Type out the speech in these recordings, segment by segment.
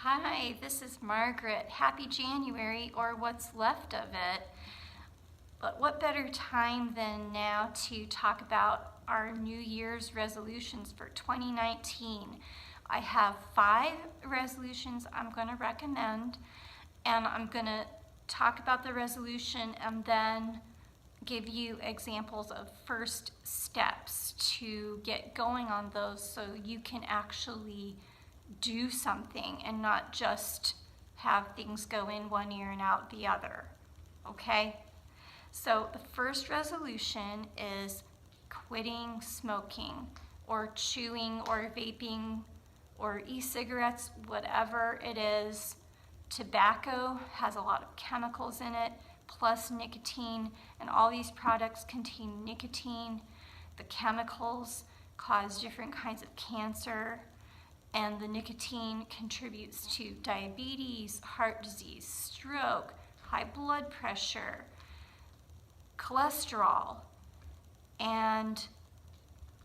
Hi, this is Margaret. Happy January, or what's left of it. But what better time than now to talk about our New Year's resolutions for 2019. I have 5 resolutions I'm going to recommend, and I'm going to talk about the resolution and then give you examples of first steps to get going on those so you can actually do something and not just have things go in one ear and out the other. Okay? So the first resolution is quitting smoking or chewing or vaping or e-cigarettes, whatever it is. Tobacco has a lot of chemicals in it, plus nicotine, and all these products contain nicotine. The chemicals cause different kinds of cancer, and the nicotine contributes to diabetes, heart disease, stroke, high blood pressure, cholesterol, and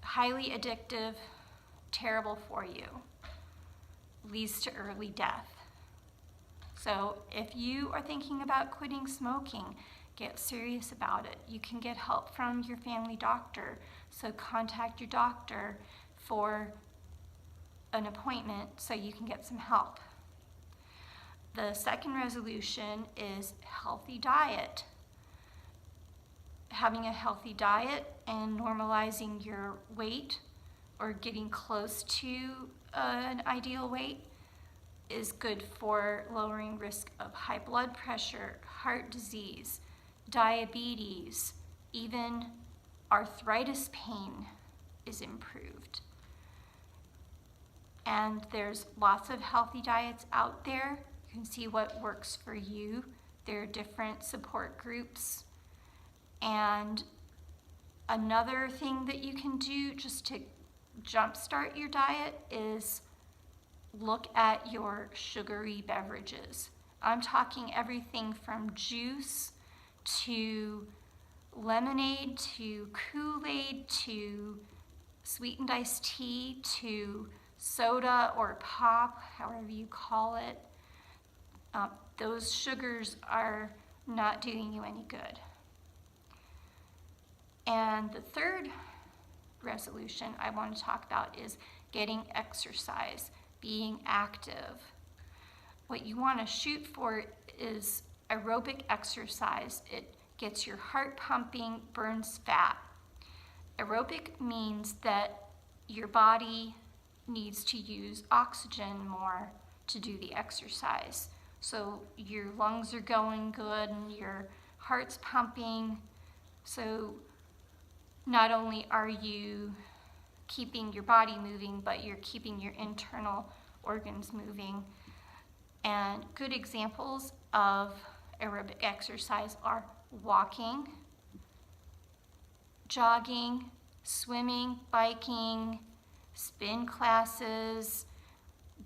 highly addictive, terrible for you, leads to early death. So if you are thinking about quitting smoking, get serious about it. You can get help from your family doctor, so contact your doctor for an appointment so you can get some help. The second resolution is healthy diet. Having a healthy diet and normalizing your weight or getting close to an ideal weight is good for lowering risk of high blood pressure, heart disease, diabetes, even arthritis pain is improved. And there's lots of healthy diets out there. You can see what works for you. There are different support groups. And another thing that you can do just to jumpstart your diet is look at your sugary beverages. I'm talking everything from juice to lemonade to Kool-Aid to sweetened iced tea to soda or pop, however you call it. Those sugars are not doing you any good. And the third resolution I want to talk about is getting exercise, being active. What you want to shoot for is aerobic exercise. It gets your heart pumping, burns fat. Aerobic means that your body needs to use oxygen more to do the exercise. So your lungs are going good and your heart's pumping. So not only are you keeping your body moving, but you're keeping your internal organs moving. And good examples of aerobic exercise are walking, jogging, swimming, biking, spin classes,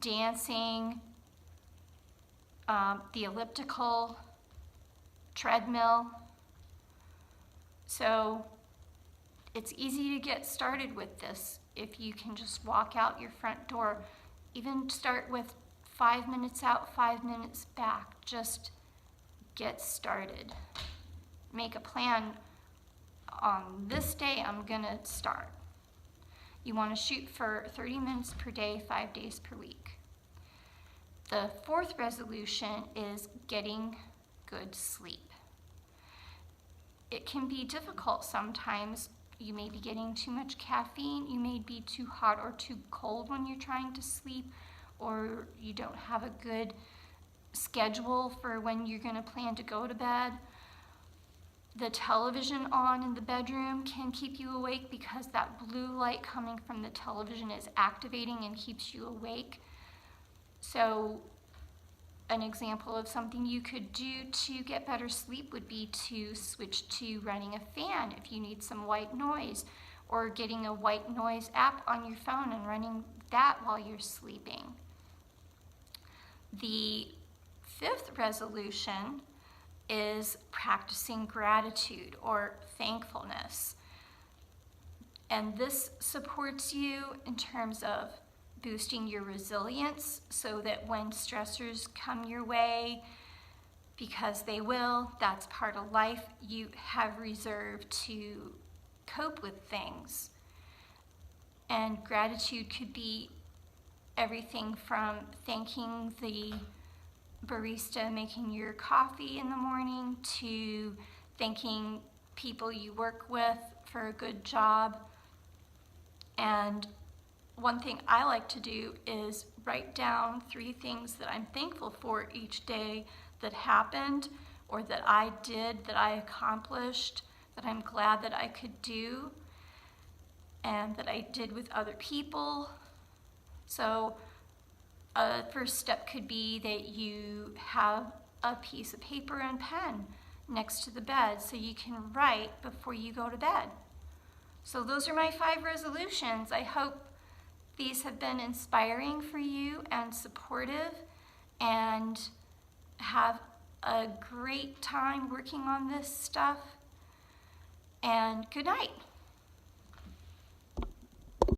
dancing, the elliptical, treadmill. So it's easy to get started with this if you can just walk out your front door. Even start with 5 minutes out, 5 minutes back. Just get started. Make a plan. On this day, I'm gonna start. You want to shoot for 30 minutes per day, 5 days per week. The fourth resolution is getting good sleep. It can be difficult sometimes. You may be getting too much caffeine, you may be too hot or too cold when you're trying to sleep, or you don't have a good schedule for when you're going to plan to go to bed. The television on in the bedroom can keep you awake because that blue light coming from the television is activating and keeps you awake. So an example of something you could do to get better sleep would be to switch to running a fan if you need some white noise, or getting a white noise app on your phone and running that while you're sleeping. The fifth resolution is practicing gratitude or thankfulness. And this supports you in terms of boosting your resilience so that when stressors come your way, because they will, that's part of life, you have reserve to cope with things. And gratitude could be everything from thanking the barista making your coffee in the morning to thanking people you work with for a good job. And one thing I like to do is write down 3 things that I'm thankful for each day that happened or that I did, that I accomplished, that I'm glad that I could do and that I did with other people. So a first step could be that you have a piece of paper and pen next to the bed so you can write before you go to bed. So those are my 5 resolutions. I hope these have been inspiring for you and supportive, and have a great time working on this stuff. And good night.